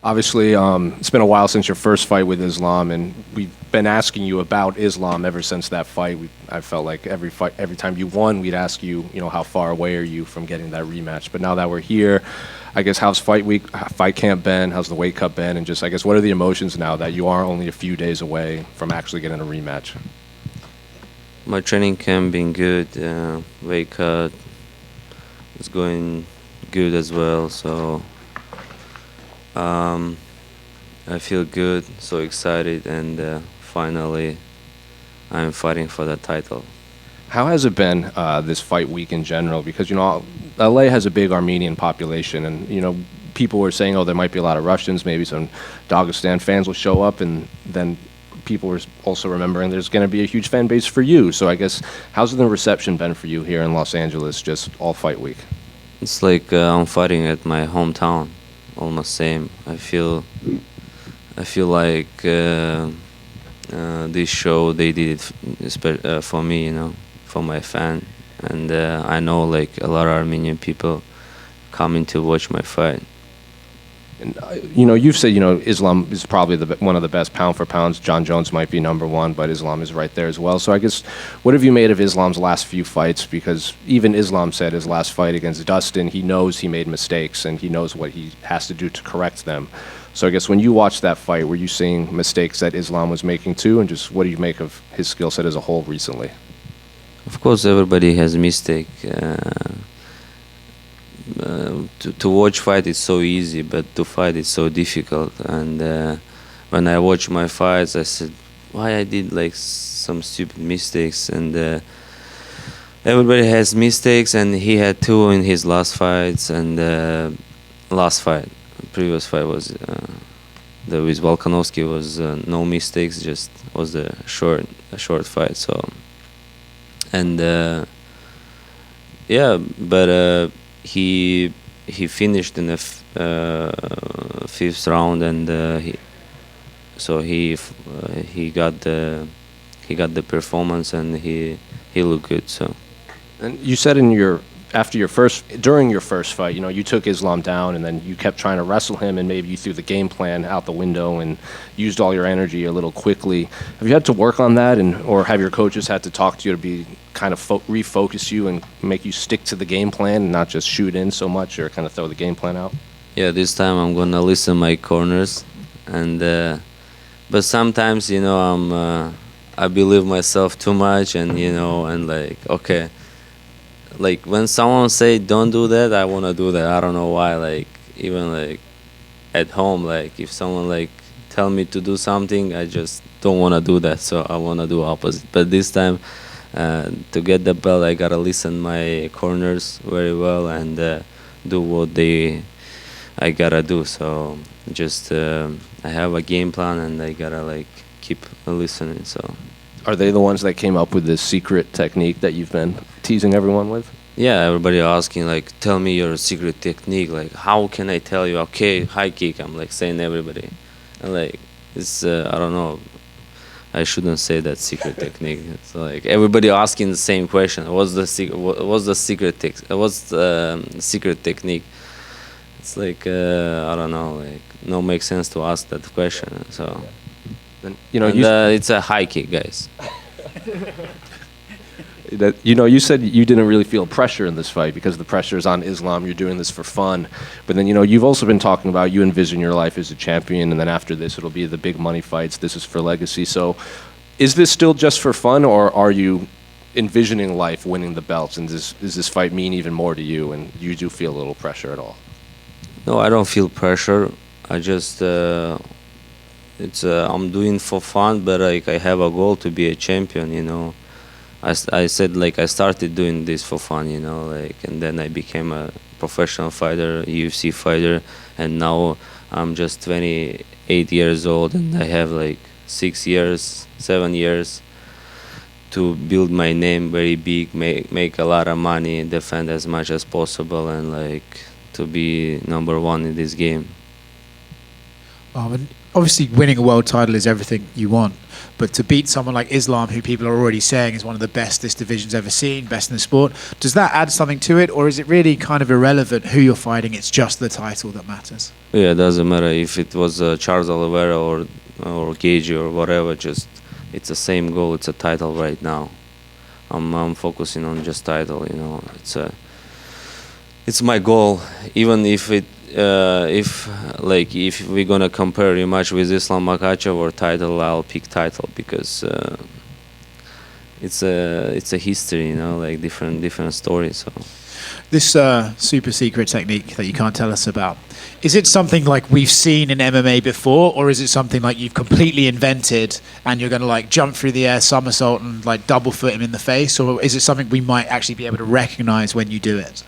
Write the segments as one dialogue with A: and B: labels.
A: Obviously, it's been a while since your first fight with Islam, and we've been asking you about Islam ever since that fight. I felt like every time you won, we'd ask you, how far away are you from getting that rematch? But now that we're here, I guess how's fight camp been? How's the weight cut been? And just, I guess, what are the emotions now that you are only a few days away from actually getting a rematch?
B: My training camp been good. Weight cut is going good as well. So I feel good, so excited, and finally I'm fighting for the title.
A: How has it been this fight week in general? Because LA has a big Armenian population, and people were saying, oh, there might be a lot of Russians, maybe some Dagestan fans will show up, and then people were also remembering there's going to be a huge fan base for you. So I guess how's the reception been for you here in Los Angeles, just all fight week?
B: It's like I'm fighting at my hometown, almost same. I feel like this show they did it for me, for my fan, and I know like a lot of Armenian people coming to watch my fight.
A: And you've said Islam is probably one of the best pound for pounds. John Jones might be number one, but Islam is right there as well. So I guess, what have you made of Islam's last few fights? Because even Islam said his last fight against Dustin, he knows he made mistakes and he knows what he has to do to correct them. So I guess when you watched that fight, were you seeing mistakes that Islam was making too? And just what do you make of his skill set as a whole recently?
B: Of course, everybody has mistake. To watch fight is so easy, but to fight is so difficult. And when I watch my fights, I said, why I did like some stupid mistakes. And everybody has mistakes, and he had two in his last fights. And previous fight was with Volkanovski was no mistakes, just was a short fight. So and yeah, but. He finished in the fifth round, and he got the performance, and he looked good. So.
A: And you said during your first fight, you took Islam down, and then you kept trying to wrestle him, and maybe you threw the game plan out the window and used all your energy a little quickly. Have you had to work on that, or have your coaches had to talk to you to be kind of refocus you and make you stick to the game plan and not just shoot in so much or kind of throw the game plan out?
B: Yeah, this time I'm gonna listen my corners, and but sometimes I believe myself too much, and and like okay. Like when someone say don't do that, I wanna do that. I don't know why. Like even like at home, like if someone like tell me to do something, I just don't wanna do that. So I wanna do opposite. But this time, to get the belt, I gotta listen my corners very well and do what I gotta do. So just I have a game plan, and I gotta like keep listening. So.
A: Are they the ones that came up with this secret technique that you've been teasing everyone with?
B: Yeah, everybody asking like, tell me your secret technique. Like, how can I tell you? Okay, high kick. I'm like saying everybody, and like it's I don't know. I shouldn't say that secret technique. It's like everybody asking the same question. What's the secret technique? It's like I don't know. Like no makes sense to ask that question. So.
A: And,
B: it's a high kick, guys.
A: You said you didn't really feel pressure in this fight because the pressure is on Islam. You're doing this for fun. But then, you've also been talking about you envision your life as a champion, and then after this, it'll be the big money fights. This is for legacy. So is this still just for fun, or are you envisioning life winning the belts? And does this fight mean even more to you, and you do feel a little pressure at all?
B: No, I don't feel pressure. I just... I'm doing for fun, but like I have a goal to be a champion. I said like I started doing this for fun, like, and then I became a professional fighter, UFC fighter, and now I'm just 28 years old, and I have like 7 years to build my name very big, make a lot of money, defend as much as possible, and like to be number one in this game.
C: And obviously, winning a world title is everything you want, but to beat someone like Islam, who people are already saying is one of the best this division's ever seen, best in the sport, does that add something to it, or is it really kind of irrelevant who you're fighting? It's just the title that matters.
B: Yeah, it doesn't matter if it was Charles Oliveira or Gage or whatever. Just it's the same goal. It's a title right now. I'm focusing on just title. You know, it's my goal. Even if if we're gonna compare rematch with Islam Makhachev or title, I'll pick title because it's a history, you know, like different stories. So
C: This super secret technique that you can't tell us about, is it something like we've seen in MMA before, or is it something like you've completely invented and you're going to like jump through the air, somersault, and like double foot him in the face, or is it something we might actually be able to recognize when you do it?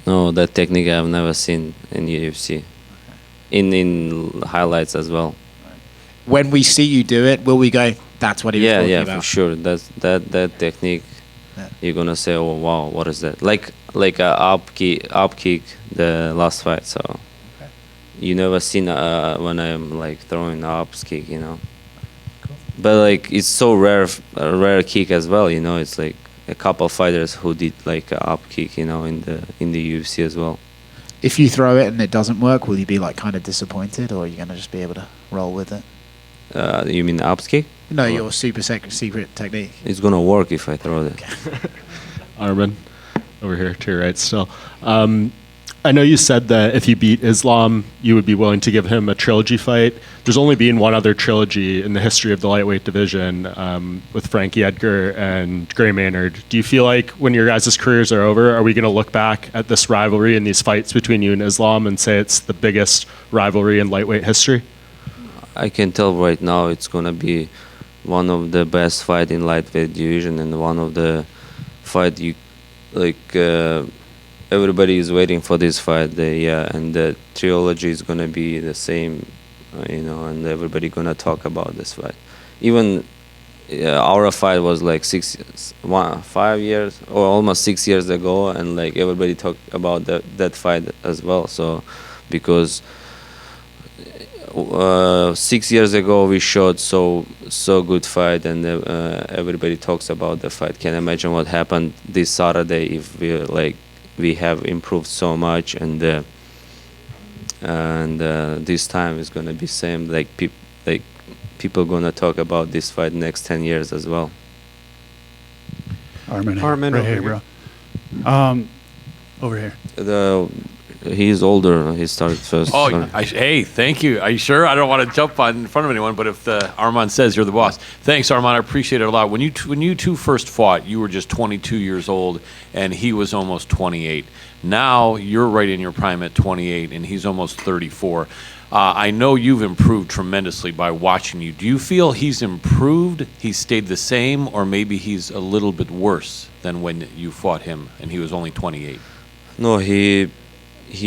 B: no, that technique I've never seen in UFC, in highlights as well.
C: When we see you do it, will we go, that's what he was talking
B: Yeah,
C: about?
B: for sure. That technique.
C: Yeah.
B: You're gonna say, oh wow, what is that? Like a up kick the last fight. So you never seen when I'm like throwing up kick, you know.
C: Cool.
B: But like it's so rare, a rare kick as well, you know. It's like a couple fighters who did like a up kick, you know, in the UFC as well.
C: If you throw it and it doesn't work, will you be like kind of disappointed, or are you going to just be able to roll with it?
B: You mean up kick?
C: No, your super secret technique.
B: It's gonna work if I throw it.
D: Arman, over here to your right still. I know you said that if you beat Islam, you would be willing to give him a trilogy fight. There's only been one other trilogy in the history of the lightweight division with Frankie Edgar and Gray Maynard. Do you feel like when your guys' careers are over, are we going to look back at this rivalry and these fights between you and Islam and say it's the biggest rivalry in lightweight history?
B: I can tell right now it's gonna be one of the best fight in lightweight division and one of the fight you like. Everybody is waiting for this fight. And the trilogy is gonna be the same, you know, and everybody gonna talk about this fight. Even our fight was like 5 years or almost 6 years ago, and like everybody talked about that fight as well. So because 6 years ago we showed so good fight, and everybody talks about the fight. Can imagine what happened this Saturday if we have improved so much, and this time is gonna be same. Like people gonna talk about this fight next 10 years as well.
E: Arman,
F: right here, bro. Over here.
B: He's older. He started first.
E: Oh,
B: so.
E: hey, thank you. Are you sure? I don't want to jump in front of anyone, but if Arman says you're the boss, thanks, Arman. I appreciate it a lot. When you two first fought, you were just 22 years old, and he was almost 28. Now you're right in your prime at 28, and he's almost 34. I know you've improved tremendously by watching you. Do you feel he's improved, he's stayed the same, or maybe he's a little bit worse than when you fought him and he was only 28?
B: No, he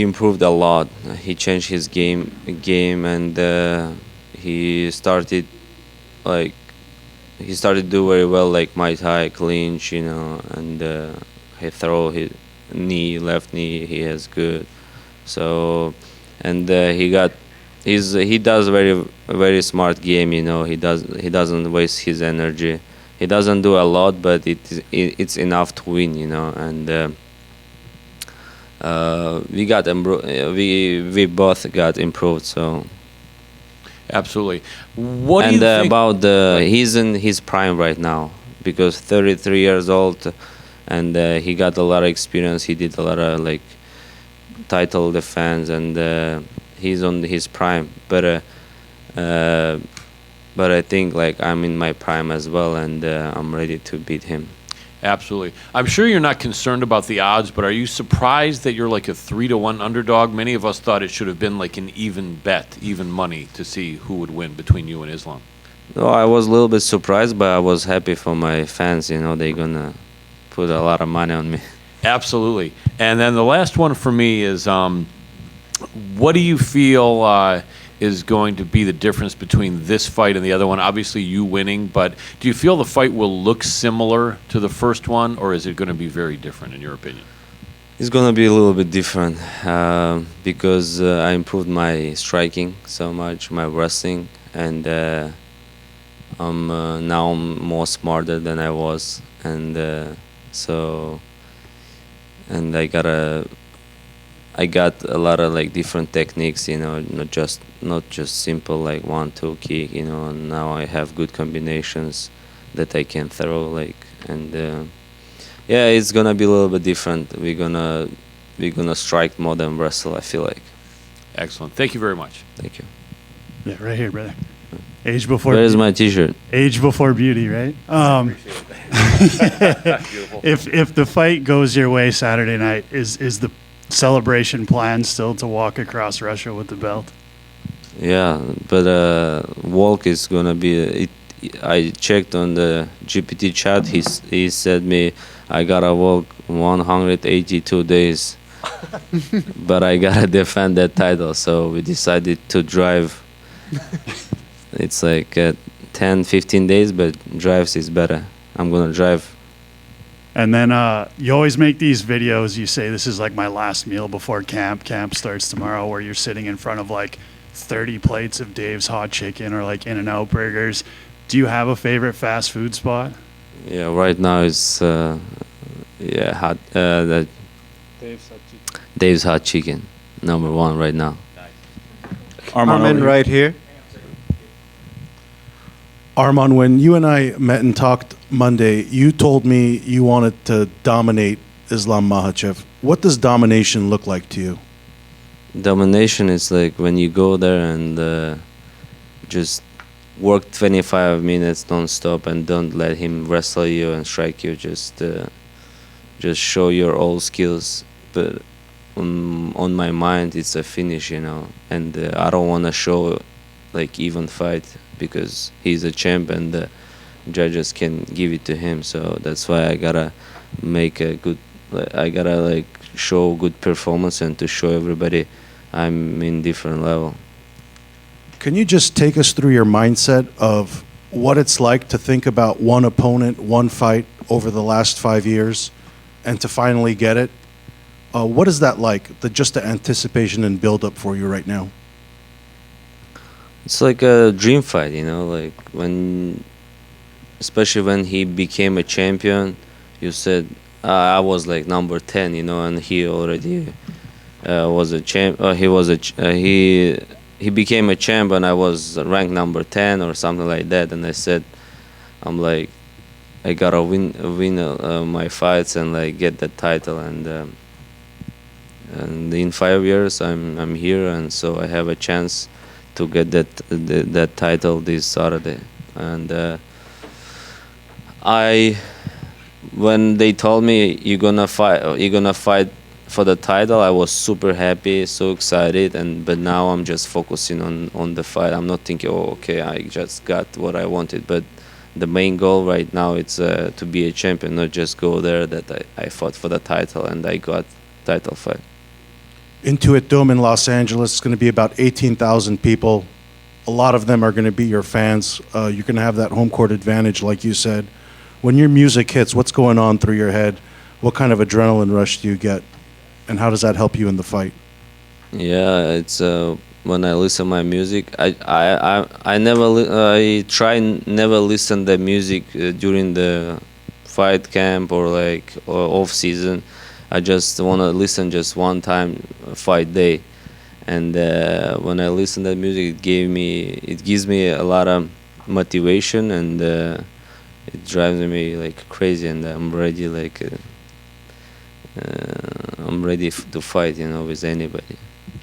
B: improved a lot. He changed his game, and he started do very well, like Muay Thai, clinch, you know, and he throw his left knee. He has good. So, and he does very smart game, you know. He doesn't waste his energy. He doesn't do a lot, but it's enough to win, you know, and. We both got improved, so
E: Absolutely. What do you think?
B: about he's in his prime right now because 33 years old, and he got a lot of experience. He did a lot of like title defense, and he's on his prime. But I think like I'm in my prime as well, and I'm ready to beat him.
E: Absolutely. I'm sure you're not concerned about the odds, but are you surprised that you're like a 3-1 underdog? Many of us thought it should have been like an even bet, even money to see who would win between you and Islam.
B: No, I was a little bit surprised, but I was happy for my fans. You know, they're gonna put a lot of money on me.
E: Absolutely. And then the last one for me is, what do you feel is going to be the difference between this fight and the other one? Obviously, you winning, but do you feel the fight will look similar to the first one, or is it going to be very different in your opinion?
B: It's gonna be a little bit different because I improved my striking so much, my wrestling, and I'm more smarter than I was, and so and I got a lot of like different techniques, not just simple like 1-2 kick, and now I have good combinations that I can throw like, and yeah, it's gonna be a little bit different. We're gonna strike more than wrestle, I feel like.
E: Excellent. Thank you very much.
B: Thank you.
F: Yeah, right here, brother. Age before
B: Where's my t-shirt?
F: age before beauty, right? If the fight goes your way Saturday night, is the celebration plan still to walk across Russia with the belt?
B: Yeah, but walk is gonna be. I checked on the GPT chat. He said me I gotta walk 182 days, but I gotta defend that title. So we decided to drive. It's like 10, 15 days, but drives is better. I'm gonna drive.
F: And then you always make these videos. You say this is like my last meal before camp. Camp starts tomorrow, where you're sitting in front of like 30 plates of Dave's hot chicken or like In-N-Out burgers. Do you have a favorite fast food spot?
B: Yeah, right now it's hot. The Dave's hot chicken, number one right now.
G: Arman, right here.
H: Arman, when you and I met and talked Monday, you told me you wanted to dominate Islam Makhachev. What does domination look like to you?
B: Domination is like when you go there and just work 25 minutes non-stop and don't let him wrestle you and strike you. Just show your all skills. But on my mind, it's a finish, And I don't want to show like even fight because he's a champ and the judges can give it to him. So that's why I gotta make a good. I gotta like show good performance and to show everybody I'm in different level.
H: Can you just take us through your mindset of what it's like to think about one opponent, one fight over the last 5 years, and to finally get it? What is that like? Just the anticipation and build-up for you right now.
B: It's like a dream fight, like especially when he became a champion. You said I was like number 10, and he already was a champ. He became a champ, and I was ranked number 10 or something like that. And I said, I'm like, I gotta win my fights and like get that title. And in 5 years, I'm here, and so I have a chance to get that title this Saturday. And when they told me you're gonna fight for the title, I was super happy, so excited. But now I'm just focusing on the fight. I'm not thinking, okay, I just got what I wanted. But the main goal right now is to be a champion, not just go there that I fought for the title and I got title fight.
H: Intuit Dome in Los Angeles is going to be about 18,000 people. A lot of them are going to be your fans. You're going to have that home court advantage, like you said. When your music hits, what's going on through your head? What kind of adrenaline rush do you get? And how does that help you in the fight?
B: Yeah, it's when I listen my music, I try never listen the music during the fight camp or like off season. I just want to listen just one time fight day, and when I listen to that music, it gives me a lot of motivation, and it drives me like crazy, and I'm ready to fight, with anybody.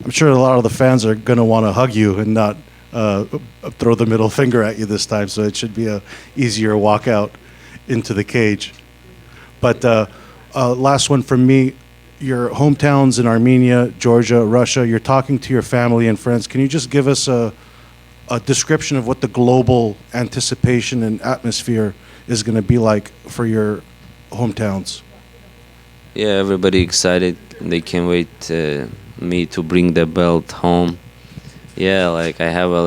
H: I'm sure a lot of the fans are going to want to hug you and not throw the middle finger at you this time, so it should be a easier walk out into the cage. But last one from me. Your hometowns in Armenia, Georgia, Russia, you're talking to your family and friends. Can you just give us a description of what the global anticipation and atmosphere is going to be like for your hometowns?
B: Yeah, everybody excited. They can't wait me to bring the belt home. Yeah, like I have a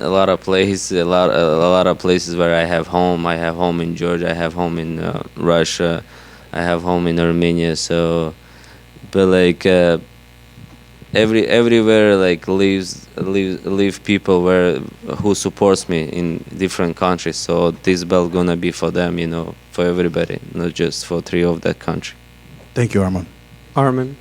B: lot of places, a lot of places where I have home. I have home in Georgia. I have home in Russia. I have home in Armenia, so but like everywhere like live people who supports me in different countries. So this belt gonna be for them, for everybody, not just for three of that country.
H: Thank you, Arman.
G: Arman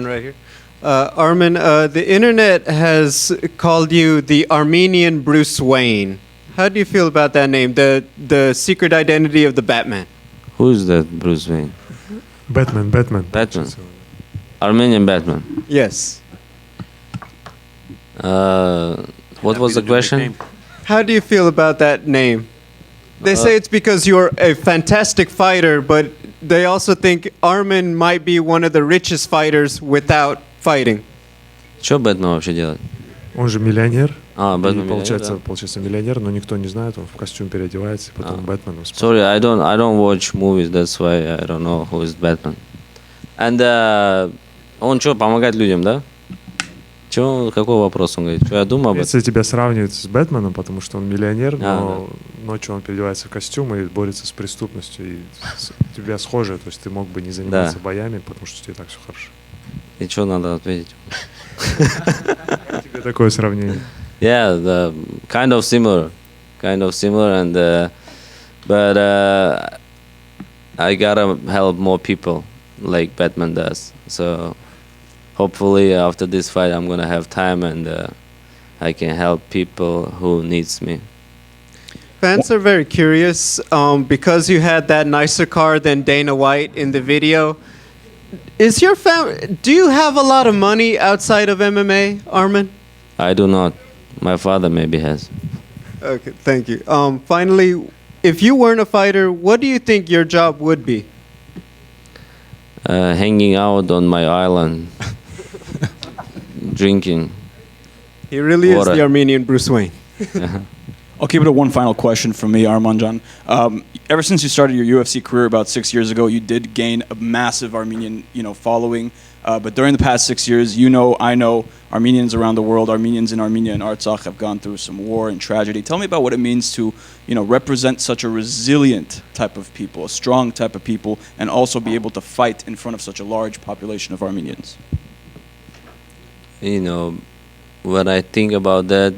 G: right here. Arman, the internet has called you the Armenian Bruce Wayne. How do you feel about that name, the secret identity of the Batman?
B: Who is that Bruce Wayne?
I: Batman.
B: Batman. Armenian Batman.
G: Yes.
B: What was the question?
G: How do you feel about that name? They say it's because you're a fantastic fighter, but they also think Arman might be one of the richest fighters without fighting.
B: Что Бэтмен вообще делает?
I: Он же миллионер.
B: Бэтмен
I: И получается миллионер, но никто не знает, он в костюм переодевается, и потом Бэтменом спит.
B: Sorry, I don't watch movies, that's why I don't know who is Batman. And он что, помогает людям, да? Какой вопрос он говорит? Что я думаю об этом?
I: Если тебя сравнивают с Бэтменом, потому что он миллионер, но ночью он переодевается в костюм и борется с преступностью, и у тебя схоже, то есть ты мог бы не заниматься боями, потому что тебе так все хорошо.
B: И что надо ответить?
I: Тебе такое сравнение?
B: Yeah, kind of similar, and but I gotta help more people like Batman does. So hopefully after this fight, I'm gonna have time and I can help people who needs me.
G: Fans are very curious because you had that nicer car than Dana White in the video. Is your do you have a lot of money outside of MMA, Arman?
B: I do not. My father maybe has.
G: Okay, thank you. Finally, if you weren't a fighter, what do you think your job would be?
B: Hanging out on my island, drinking.
G: He really
B: water.
G: Is the Armenian Bruce Wayne.
J: I'll keep it to one final question from me, Armanjan. Ever since you started your UFC career about 6 years ago, you did gain a massive Armenian, following. But during the past 6 years, I know, Armenians around the world, Armenians in Armenia and Artsakh have gone through some war and tragedy. Tell me about what it means to, represent such a resilient type of people, a strong type of people, and also be able to fight in front of such a large population of Armenians.
B: When I think about that,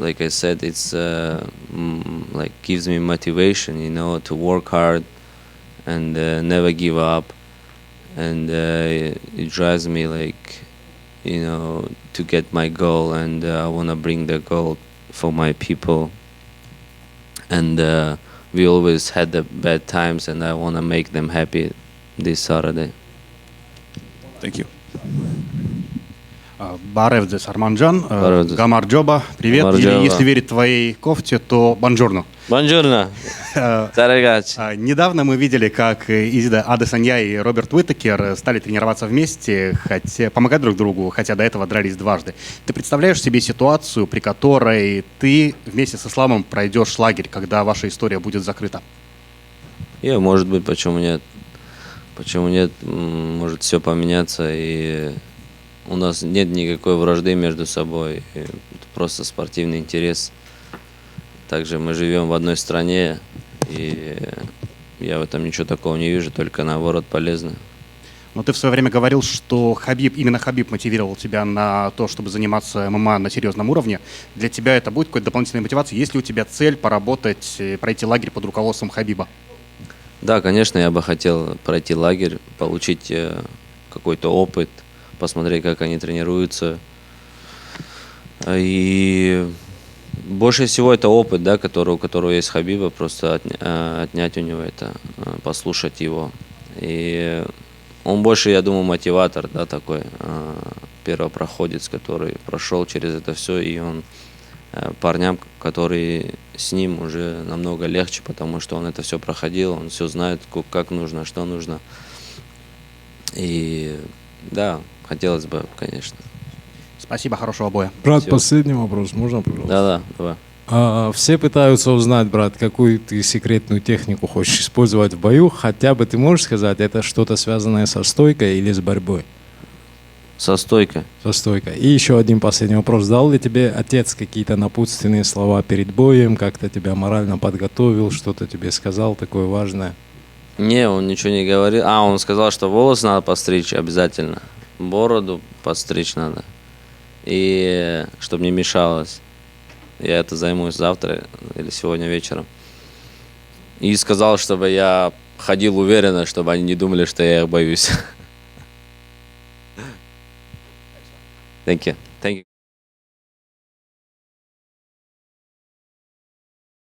B: like I said, it's like gives me motivation, to work hard and never give up, and it drives me like, to get my goal, and I want to bring the goal for my people. And we always had the bad times, and I want to make them happy this Saturday.
J: Thank you.
H: Барев здесь Арманджан, Гамар Джоба, привет.
B: Марджоба.
H: Или если верить твоей кофте, то бонжорно.
B: Бонжорно.
H: Недавно мы видели, как Изида Адесанья и Роберт Уитакер стали тренироваться вместе, помогать друг другу, хотя до этого дрались дважды. Ты представляешь себе ситуацию, при которой ты вместе с Исламом пройдешь лагерь, когда ваша история будет закрыта?
B: Может быть, почему нет? Почему нет? Может все поменяться, и у нас нет никакой вражды между собой. Это просто спортивный интерес. Также мы живем в одной стране, и я в этом ничего такого не вижу, только наоборот полезно.
H: Но ты в свое время говорил, что именно Хабиб мотивировал тебя на то, чтобы заниматься ММА на серьезном уровне. Для тебя это будет какой-то дополнительной мотивацией? Есть ли у тебя цель поработать, пройти лагерь под руководством Хабиба?
B: Да, конечно, я бы хотел пройти лагерь, получить какой-то опыт, посмотреть, как они тренируются. И больше всего это опыт, да, у которого есть Хабиба, просто отнять у него это, послушать его. И он больше, я думаю, мотиватор, да, такой первопроходец, который прошел через это все, и он парням, которые с ним, уже намного легче, потому что он это все проходил, он все знает, как нужно, что нужно. И да, хотелось бы, конечно.
H: Спасибо, хорошего боя.
K: Брат,
B: Всё.
K: последний вопрос, можно, пожалуйста?
B: Да, давай.
K: Все пытаются узнать, брат, какую ты секретную технику хочешь использовать в бою. Хотя бы ты можешь сказать, это что-то связанное со стойкой или с борьбой?
B: Со стойкой.
K: Со стойкой. И еще один последний вопрос. Дал ли тебе отец какие-то напутственные слова перед боем? Как-то тебя морально подготовил? Что-то тебе сказал такое важное?
B: Не, он ничего не говорил. Он сказал, что волосы надо постричь обязательно. Бороду подстричь надо. И чтобы не мешалось. Я это займусь завтра или сегодня вечером. И сказал, чтобы я ходил уверенно, чтобы они не думали, что я их боюсь. Thank you. Thank you.